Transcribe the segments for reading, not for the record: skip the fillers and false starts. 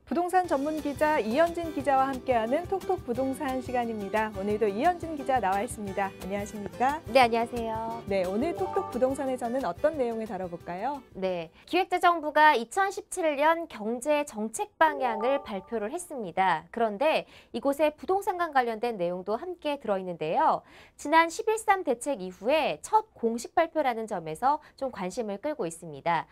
부동산 전문 기자 이현진 기자와 함께하는 톡톡 부동산 시간입니다. 오늘도 이현진 기자 나와 있습니다. 안녕하십니까? 네, 안녕하세요. 네, 오늘 톡톡 부동산에서는 어떤 내용을 다뤄볼까요? 네, 기획재정부가 2017년 경제 정책 방향을 발표를 했습니다. 그런데 이곳에 부동산과 관련된 내용도 함께 들어있는데요. 지난 11.3 대책 이후에 첫 공식 발표라는 점에서 좀 관심을 끌고 있습니다.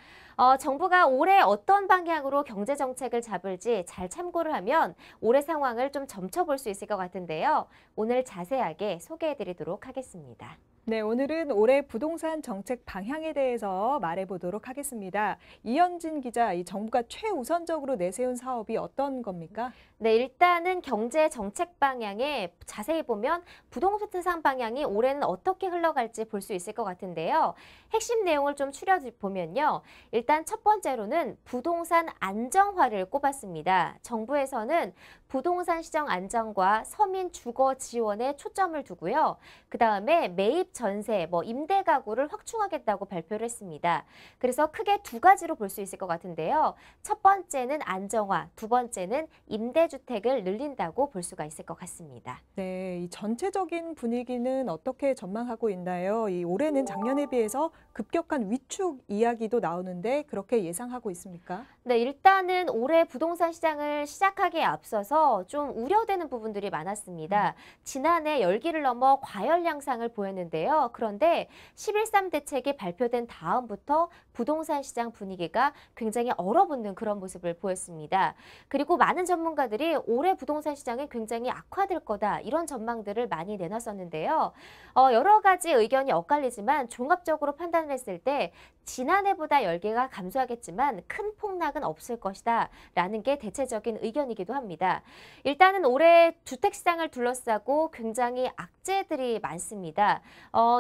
정부가 올해 어떤 방향으로 경제 정책을 잡을지 잘 참고를 하면 올해 상황을 좀 점쳐볼 수 있을 것 같은데요. 오늘 자세하게 소개해드리도록 하겠습니다. 네, 오늘은 올해 부동산 정책 방향에 대해서 말해보도록 하겠습니다. 이현진 기자, 이 정부가 최우선적으로 내세운 사업이 어떤 겁니까? 네, 일단은 경제 정책 방향에 자세히 보면 부동산 방향이 올해는 어떻게 흘러갈지 볼 수 있을 것 같은데요. 핵심 내용을 좀 추려보면요. 일단 첫 번째로는 부동산 안정화를 꼽았습니다. 정부에서는 부동산 시장 안정과 서민 주거 지원에 초점을 두고요. 그다음에 매입 전세, 임대 가구를 확충하겠다고 발표를 했습니다. 그래서 크게 두 가지로 볼 수 있을 것 같은데요. 첫 번째는 안정화, 두 번째는 임대주택을 늘린다고 볼 수가 있을 것 같습니다. 네, 이 전체적인 분위기는 어떻게 전망하고 있나요? 이 올해는 작년에 비해서 급격한 위축 이야기도 나오는데 그렇게 예상하고 있습니까? 네, 일단은 올해 부동산 시장을 시작하기에 앞서서 좀 우려되는 부분들이 많았습니다. 지난해 열기를 넘어 과열 양상을 보였는데요. 그런데 11.3 대책이 발표된 다음부터 부동산 시장 분위기가 굉장히 얼어붙는 그런 모습을 보였습니다. 그리고 많은 전문가들이 올해 부동산 시장은 굉장히 악화될 거다 이런 전망들을 많이 내놨었는데요. 여러 가지 의견이 엇갈리지만 종합적으로 판단을 했을 때 지난해보다 열기가 감소하겠지만 큰 폭락은 없을 것이다 라는 게 대체적인 의견이기도 합니다. 일단은 올해 주택시장을 둘러싸고 굉장히 악재들이 많습니다.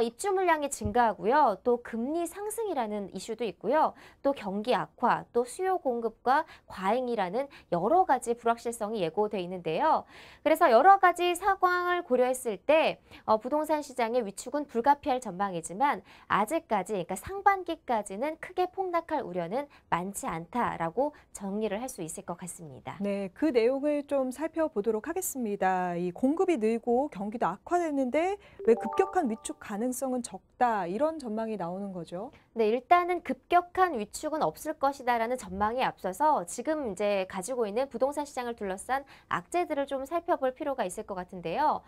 입주 물량이 증가하고요. 또 금리 상승이라는 이슈도 있고요. 또 경기 악화, 또 수요 공급과 과잉이라는 여러 가지 불확실성이 예고돼 있는데요. 그래서 여러 가지 상황을 고려했을 때 부동산 시장의 위축은 불가피할 전망이지만 아직까지 그러니까 상반기까지는 크게 폭락할 우려는 많지 않다라고 정리를 할 수 있을 것 같습니다. 네, 그 내용을 좀 살펴보도록 하겠습니다. 이 공급이 늘고 경기도 악화됐는데 왜 급격한 위축 가능성은 적다 이런 전망이 나오는 거죠? 네, 일단은 급격한 위축은 없을 것이다라는 전망에 앞서서 지금 이제 가지고 있는 부동산 시장을 둘러싼 악재들을 좀 살펴볼 필요가 있을 것 같은데요.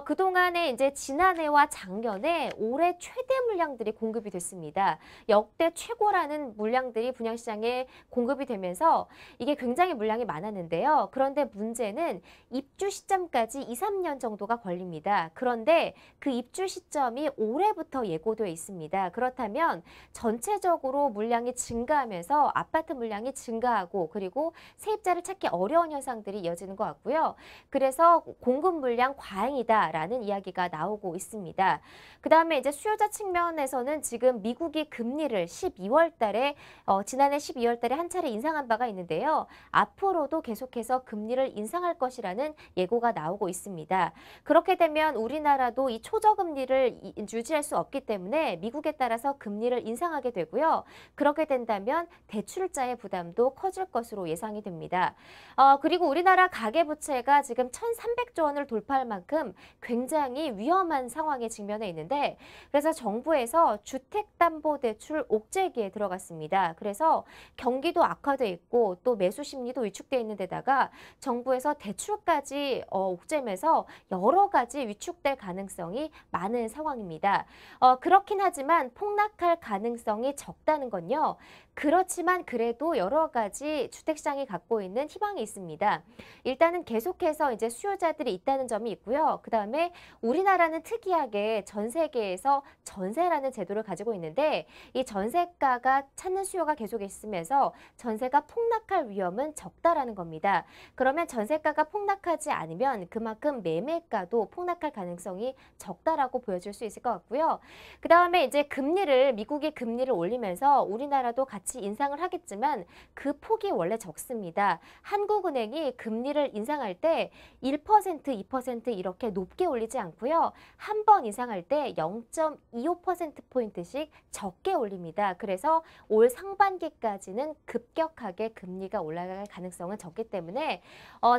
그동안에 이제 지난해와 작년에 올해 최대 물량들이 공급이 됐습니다. 역대 최고라는 물량들이 분양시장에 공급이 되면서 이게 굉장히 물량이 많았는데요. 그런데 문제는 입주 시점까지 2, 3년 정도가 걸립니다. 그런데 그 입주 시점이 올해부터 예고되어 있습니다. 그렇다면 전체적으로 물량이 증가하면서 아파트 물량이 증가하고 그리고 세입자를 찾기 어려운 현상들이 이어지는 것 같고요. 그래서 공급 물량 과잉이다라는 이야기가 나오고 있습니다. 그다음에 이제 수요자 측면에서는 지금 미국이 금리를 12월 달에 지난해 12월 달에 한 차례 인상한 바가 있는데요. 앞으로도 계속해서 금리를 인상할 것이라는 예고가 나오고 있습니다. 그렇게 되면 우리나라도 이 초저금리를 유지할 수 없기 때문에 미국에 따라서 금리를 인상하게 되고요. 그렇게 된다면 대출자의 부담도 커질 것으로 예상이 됩니다. 그리고 우리나라 가계부채가 지금 1,300조 원을 돌파할 만큼 굉장히 위험한 상황에 직면해 있는데 그래서 정부에서 주택담보대출 옥죄기에 들어갔습니다. 그래서 경기도 악화돼 있고 또 매수 심리도 위축돼 있는 데다가 정부에서 대출까지 옥죄면서 여러 가지 위축될 가능성이 많은 상황입니다. 그렇긴 하지만 폭락할 가능성이 적다는 건요. 그렇지만 그래도 여러 가지 주택시장이 갖고 있는 희망이 있습니다. 일단은 계속해서 이제 수요자들이 있다는 점이 있고요. 그다음에 우리나라는 특이하게 전 세계에서 전세라는 제도를 가지고 있는데 이 전세가가 찾는 수요가 계속 있으면서 전세가 폭락할 위험은 적다라는 겁니다. 그러면 전세가가 폭락하지 않으면 그만큼 매매가도 폭락할 가능성이 적다라고 보여질 줄 수 있을 것 같고요. 그다음에 이제 미국이 금리를 올리면서 우리나라도 같이 인상을 하겠지만 그 폭이 원래 적습니다. 한국은행이 금리를 인상할 때 1%, 2% 이렇게 높게 올리지 않고요. 한 번 인상할 때 0.25%포인트씩 적게 올립니다. 그래서 올 상반기까지는 급격하게 금리가 올라갈 가능성은 적기 때문에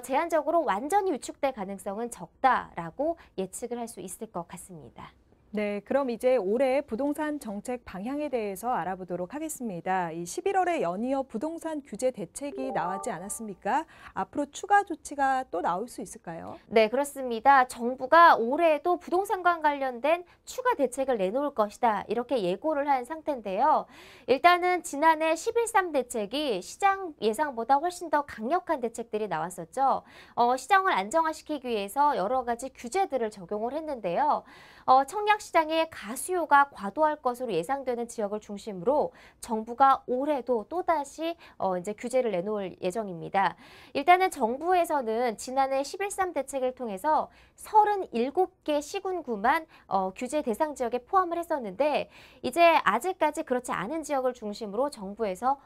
제한적으로 완전히 위축될 가능성은 적다라고 예측을 할 수 있을 것 같습니다. 네, 그럼 이제 올해 부동산 정책 방향에 대해서 알아보도록 하겠습니다. 이 11월에 연이어 부동산 규제 대책이 나왔지 않았습니까? 앞으로 추가 조치가 또 나올 수 있을까요? 네, 그렇습니다. 정부가 올해에도 부동산과 관련된 추가 대책을 내놓을 것이다. 이렇게 예고를 한 상태인데요. 일단은 지난해 11.3 대책이 시장 예상보다 훨씬 더 강력한 대책들이 나왔었죠. 시장을 안정화시키기 위해서 여러 가지 규제들을 적용을 했는데요. 청약 시장에 가수요가 과도할 것으로 예상되는 지역을 중심으로 정부가 올해도 또다시 이제 규제를 내놓을 예정입니다. 일단은 정부에서는 지난해 11.3 대책을 통해서 37개 시군구만 규제 대상 지역에 포함을 했었는데 이제 아직까지 그렇지 않은 지역을 중심으로 정부에서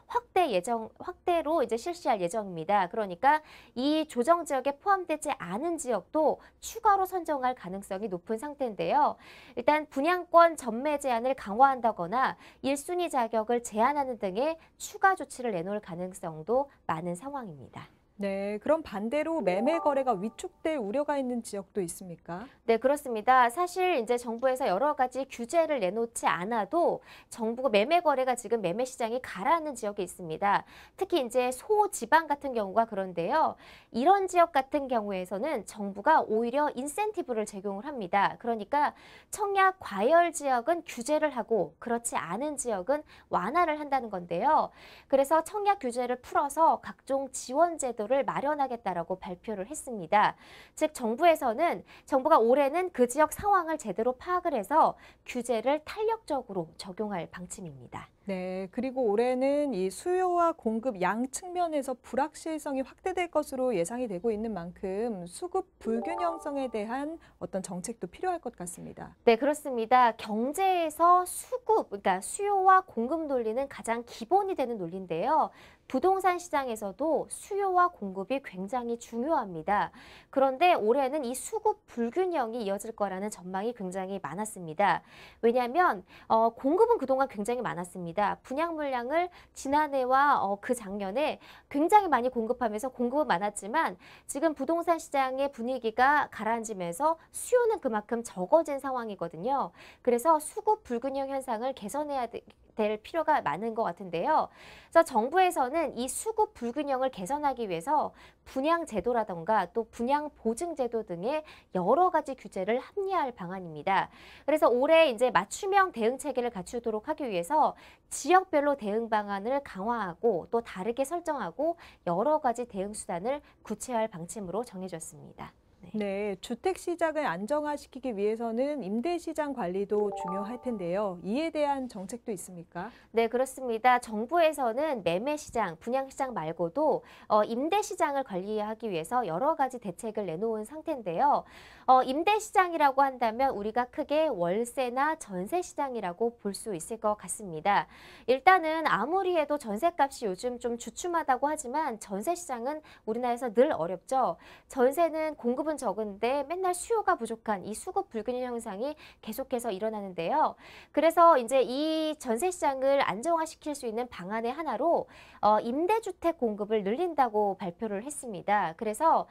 확대로 이제 실시할 예정입니다. 그러니까 이 조정 지역에 포함되지 않은 지역도 추가로 선정할 가능성이 높은 상태인데요. 일단 분양권 전매 제한을 강화한다거나 1순위 자격을 제한하는 등의 추가 조치를 내놓을 가능성도 많은 상황입니다. 네, 그럼 반대로 매매 거래가 위축될 우려가 있는 지역도 있습니까? 네, 그렇습니다. 사실 이제 정부에서 여러 가지 규제를 내놓지 않아도 정부가 매매 거래가 지금 매매 시장이 가라앉는 지역이 있습니다. 특히 이제 소지방 같은 경우가 그런데요. 이런 지역 같은 경우에서는 정부가 오히려 인센티브를 제공을 합니다. 그러니까 청약 과열 지역은 규제를 하고 그렇지 않은 지역은 완화를 한다는 건데요. 그래서 청약 규제를 풀어서 각종 지원 제도를 마련하겠다라고 발표를 했습니다. 즉 정부가 올해는 그 지역 상황을 제대로 파악을 해서 규제를 탄력적으로 적용할 방침입니다. 네, 그리고 올해는 이 수요와 공급 양 측면에서 불확실성이 확대될 것으로 예상이 되고 있는 만큼 수급 불균형성에 대한 어떤 정책도 필요할 것 같습니다. 네, 그렇습니다. 경제에서 그러니까 수요와 공급 논리는 가장 기본이 되는 논리인데요. 부동산 시장에서도 수요와 공급이 굉장히 중요합니다. 그런데 올해는 이 수급 불균형이 이어질 거라는 전망이 굉장히 많았습니다. 왜냐하면 공급은 그동안 굉장히 많았습니다. 분양 물량을 지난해와 그 작년에 굉장히 많이 공급하면서 공급은 많았지만 지금 부동산 시장의 분위기가 가라앉으면서 수요는 그만큼 적어진 상황이거든요. 그래서 수급 불균형 현상을 개선해야 될 필요가 많은 것 같은데요. 그래서 정부에서는 이 수급 불균형을 개선하기 위해서 분양 제도라던가 또 분양 보증 제도 등의 여러 가지 규제를 합리화할 방안입니다. 그래서 올해 이제 맞춤형 대응 체계를 갖추도록 하기 위해서 지역별로 대응 방안을 강화하고 또 다르게 설정하고 여러 가지 대응 수단을 구체화할 방침으로 정해졌습니다. 네, 주택 시장을 안정화시키기 위해서는 임대 시장 관리도 중요할 텐데요. 이에 대한 정책도 있습니까? 네, 그렇습니다. 정부에서는 매매 시장, 분양 시장 말고도 임대 시장을 관리하기 위해서 여러 가지 대책을 내놓은 상태인데요. 임대 시장이라고 한다면 우리가 크게 월세나 전세 시장이라고 볼 수 있을 것 같습니다. 일단은 아무리 해도 전세값이 요즘 좀 주춤하다고 하지만 전세 시장은 우리나라에서 늘 어렵죠. 전세는 공급은 적은데 맨날 수요가 부족한 이 수급 불균형 현상이 계속해서 일어나는데요. 그래서 이제 이 전세 시장을 안정화시킬 수 있는 방안의 하나로 임대주택 공급을 늘린다고 발표를 했습니다. 그래서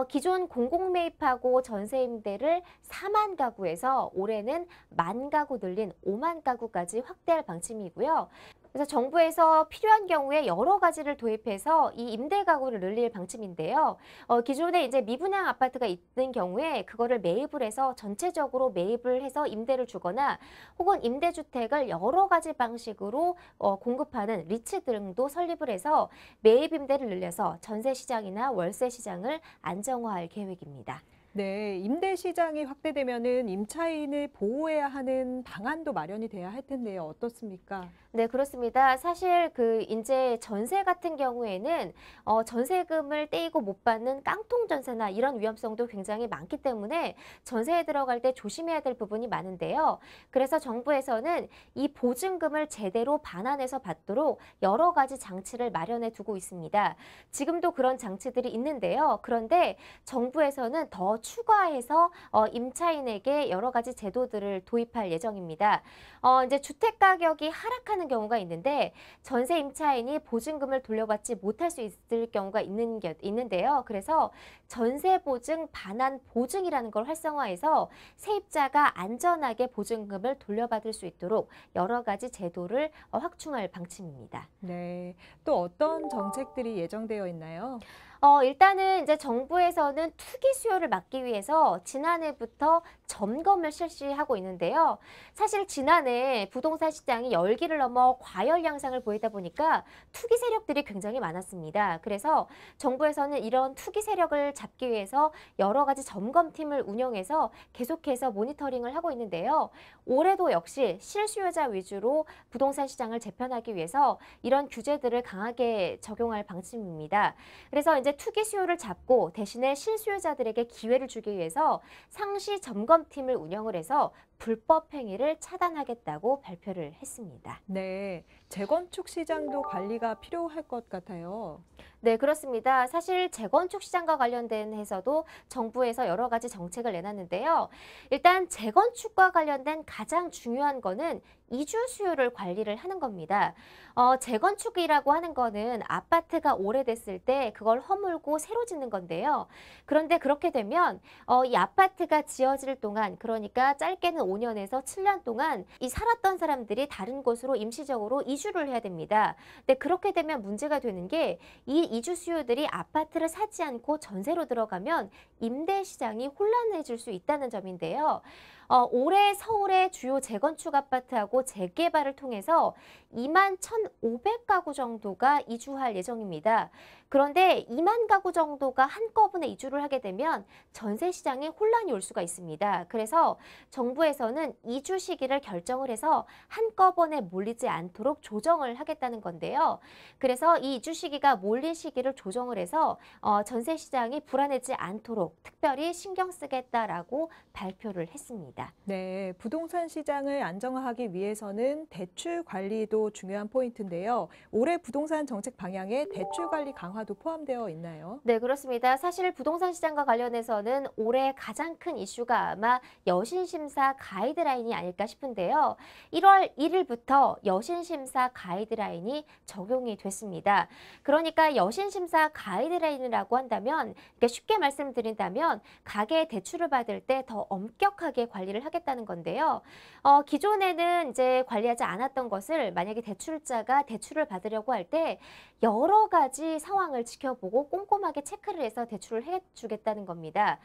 기존 공공 매입하고 전세 임대를 4만 가구에서 올해는 1만 가구 늘린 5만 가구까지 확대할 방침이고요. 그래서 정부에서 필요한 경우에 여러 가지를 도입해서 이 임대 가구를 늘릴 방침인데요. 기존에 이제 미분양 아파트가 있는 경우에 그거를 매입을 해서 전체적으로 매입을 해서 임대를 주거나 혹은 임대주택을 여러 가지 방식으로 공급하는 리츠 등도 설립을 해서 매입 임대를 늘려서 전세 시장이나 월세 시장을 안정화할 계획입니다. 네, 임대 시장이 확대되면은 임차인을 보호해야 하는 방안도 마련이 돼야 할 텐데요. 어떻습니까? 네, 그렇습니다. 사실 이제 전세 같은 경우에는 전세금을 떼이고 못 받는 깡통 전세나 이런 위험성도 굉장히 많기 때문에 전세에 들어갈 때 조심해야 될 부분이 많은데요. 그래서 정부에서는 이 보증금을 제대로 반환해서 받도록 여러 가지 장치를 마련해 두고 있습니다. 지금도 그런 장치들이 있는데요. 그런데 정부에서는 더 추가해서 임차인에게 여러 가지 제도들을 도입할 예정입니다. 이제 주택 가격이 하락하는 경우가 있는데 전세 임차인이 보증금을 돌려받지 못할 수 있을 경우가 있는데요. 그래서 전세 보증 반환 보증이라는 걸 활성화해서 세입자가 안전하게 보증금을 돌려받을 수 있도록 여러 가지 제도를 확충할 방침입니다. 네, 또 어떤 정책들이 예정되어 있나요? 일단은 이제 정부에서는 투기 수요를 막기 위해서 지난해부터 점검을 실시하고 있는데요. 사실 지난해 부동산 시장이 열기를 넘어 과열 양상을 보이다 보니까 투기 세력들이 굉장히 많았습니다. 그래서 정부에서는 이런 투기 세력을 잡기 위해서 여러 가지 점검팀을 운영해서 계속해서 모니터링을 하고 있는데요. 올해도 역시 실수요자 위주로 부동산 시장을 재편하기 위해서 이런 규제들을 강하게 적용할 방침입니다. 그래서 이제 투기 수요를 잡고 대신에 실수요자들에게 기회를 주기 위해서 상시 점검팀을 운영을 해서 불법 행위를 차단하겠다고 발표를 했습니다. 네, 재건축 시장도 관리가 필요할 것 같아요. 네, 그렇습니다. 사실 재건축 시장과 관련된 해서도 정부에서 여러 가지 정책을 내놨는데요. 일단 재건축과 관련된 가장 중요한 거는 이주 수요를 관리를 하는 겁니다. 재건축이라고 하는 거는 아파트가 오래됐을 때 그걸 허물고 새로 짓는 건데요. 그런데 그렇게 되면 이 아파트가 지어질 동안, 그러니까 짧게는 5년에서 7년 동안 이 살았던 사람들이 다른 곳으로 임시적으로 이주를 해야 됩니다. 근데 그렇게 되면 문제가 되는 게 이 이주 수요들이 아파트를 사지 않고 전세로 들어가면 임대 시장이 혼란해질 수 있다는 점인데요. 올해 서울의 주요 재건축 아파트하고 재개발을 통해서 2만 1,500가구 정도가 이주할 예정입니다. 그런데 2만 가구 정도가 한꺼번에 이주를 하게 되면 전세 시장에 혼란이 올 수가 있습니다. 그래서 정부에서는 이주 시기를 결정을 해서 한꺼번에 몰리지 않도록 조정을 하겠다는 건데요. 그래서 이 이주 시기가 몰린 시기를 조정을 해서 전세 시장이 불안해지지 않도록 특별히 신경 쓰겠다라고 발표를 했습니다. 네, 부동산 시장을 안정화하기 위해서는 대출 관리도 중요한 포인트인데요. 올해 부동산 정책 방향에 대출 관리 강화도 포함되어 있나요? 네, 그렇습니다. 사실 부동산 시장과 관련해서는 올해 가장 큰 이슈가 아마 여신심사 가이드라인이 아닐까 싶은데요. 1월 1일부터 여신심사 가이드라인이 적용이 됐습니다. 그러니까 여신심사 가이드라인이라고 한다면, 그러니까 쉽게 말씀드린다면 가계 대출을 받을 때 더 엄격하게 관리를 하겠다는 건데요. 기존에는 이제 관리하지 않았던 것을 만약에 대출자가 대출을 받으려고 할 때 여러 가지 상황을 지켜보고 꼼꼼하게 체크를 해서 대출을 해주겠다는 겁니다.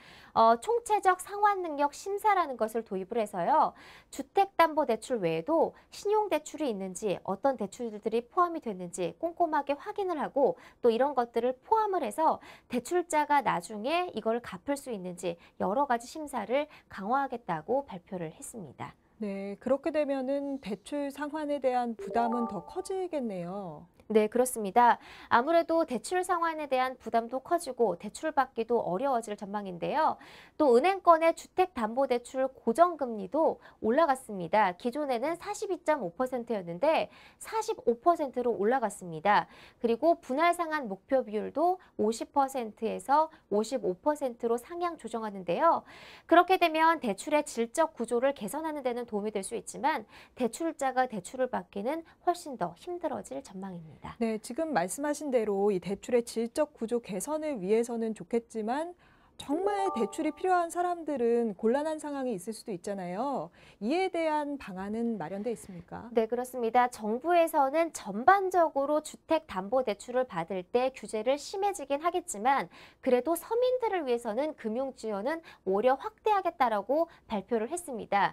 총체적 상환 능력 심사라는 것을 도입을 해서요. 주택담보대출 외에도 신용대출이 있는지 어떤 대출들이 포함이 됐는지 꼼꼼하게 확인을 하고 또 이런 것들을 포함을 해서 대출자가 나중에 이걸 갚을 수 있는지 여러 가지 심사를 강화하겠다고 발표를 했습니다. 네, 그렇게 되면은 대출 상환에 대한 부담은 더 커지겠네요. 네, 그렇습니다. 아무래도 대출 상환에 대한 부담도 커지고 대출 받기도 어려워질 전망인데요. 또 은행권의 주택담보대출 고정금리도 올라갔습니다. 기존에는 42.5%였는데 45%로 올라갔습니다. 그리고 분할 상환 목표 비율도 50%에서 55%로 상향 조정하는데요. 그렇게 되면 대출의 질적 구조를 개선하는 데는 도움이 될 수 있지만 대출자가 대출을 받기는 훨씬 더 힘들어질 전망입니다. 네, 지금 말씀하신 대로 이 대출의 질적 구조 개선을 위해서는 좋겠지만 정말 대출이 필요한 사람들은 곤란한 상황이 있을 수도 있잖아요. 이에 대한 방안은 마련돼 있습니까? 네, 그렇습니다. 정부에서는 전반적으로 주택담보대출을 받을 때 규제를 심해지긴 하겠지만 그래도 서민들을 위해서는 금융지원은 오히려 확대하겠다라고 발표를 했습니다.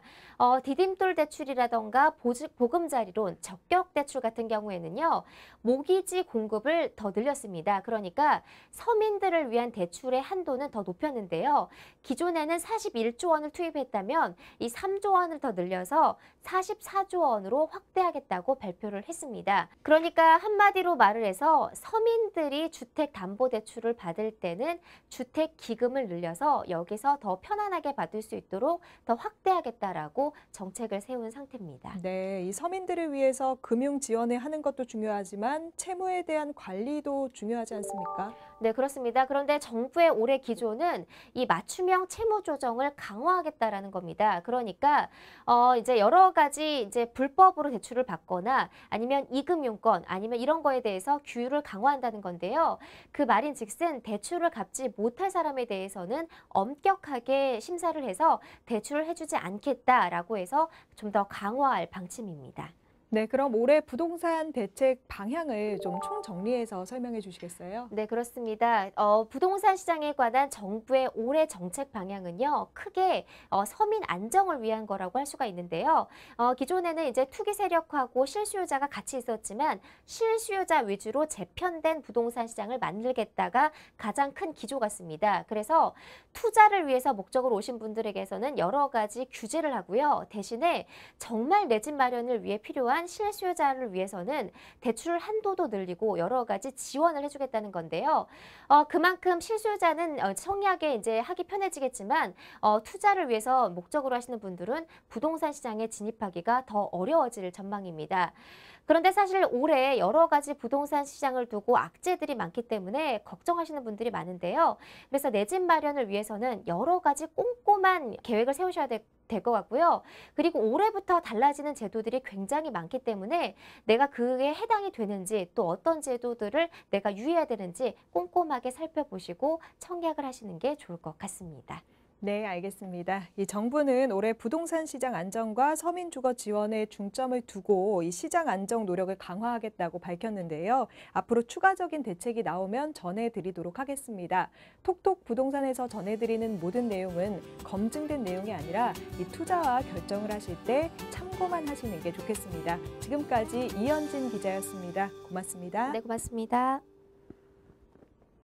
디딤돌 대출이라던가 보금자리론, 적격대출 같은 경우에는요. 모기지 공급을 더 늘렸습니다. 그러니까 서민들을 위한 대출의 한도는 더 높였는데요. 기존에는 41조 원을 투입했다면 이 3조 원을 더 늘려서 44조 원으로 확대하겠다고 발표를 했습니다. 그러니까 한마디로 말을 해서 서민들이 주택담보대출을 받을 때는 주택기금을 늘려서 여기서 더 편안하게 받을 수 있도록 더 확대하겠다라고 정책을 세운 상태입니다. 네, 이 서민들을 위해서 금융 지원을 하는 것도 중요하지만 채무에 대한 관리도 중요하지 않습니까? 네, 그렇습니다. 그런데 정부의 올해 기조는 이 맞춤형 채무 조정을 강화하겠다라는 겁니다. 그러니까 이제 여러 가지 이제 불법으로 대출을 받거나 아니면 이금융권 아니면 이런 거에 대해서 규율을 강화한다는 건데요. 그 말인즉슨 대출을 갚지 못할 사람에 대해서는 엄격하게 심사를 해서 대출을 해주지 않겠다라고 해서 좀 더 강화할 방침입니다. 네, 그럼 올해 부동산 대책 방향을 좀 총정리해서 설명해 주시겠어요? 네, 그렇습니다. 부동산 시장에 관한 정부의 올해 정책 방향은요, 크게 서민 안정을 위한 거라고 할 수가 있는데요. 기존에는 이제 투기 세력하고 실수요자가 같이 있었지만 실수요자 위주로 재편된 부동산 시장을 만들겠다가 가장 큰 기조 같습니다. 그래서 투자를 위해서 목적으로 오신 분들에게서는 여러 가지 규제를 하고요. 대신에 정말 내 집 마련을 위해 필요한 실수요자를 위해서는 대출 한도도 늘리고 여러 가지 지원을 해주겠다는 건데요. 그만큼 실수요자는 청약에 이제 하기 편해지겠지만 투자를 위해서 목적으로 하시는 분들은 부동산 시장에 진입하기가 더 어려워질 전망입니다. 그런데 사실 올해 여러 가지 부동산 시장을 두고 악재들이 많기 때문에 걱정하시는 분들이 많은데요. 그래서 내 집 마련을 위해서는 여러 가지 꼼꼼한 계획을 세우셔야 될 것 같고요. 그리고 올해부터 달라지는 제도들이 굉장히 많기 때문에 내가 그에 해당이 되는지 또 어떤 제도들을 내가 유의해야 되는지 꼼꼼하게 살펴보시고 청약을 하시는 게 좋을 것 같습니다. 네, 알겠습니다. 이 정부는 올해 부동산 시장 안정과 서민 주거 지원에 중점을 두고 이 시장 안정 노력을 강화하겠다고 밝혔는데요. 앞으로 추가적인 대책이 나오면 전해드리도록 하겠습니다. 톡톡 부동산에서 전해드리는 모든 내용은 검증된 내용이 아니라 이 투자와 결정을 하실 때 참고만 하시는 게 좋겠습니다. 지금까지 이현진 기자였습니다. 고맙습니다. 네, 고맙습니다.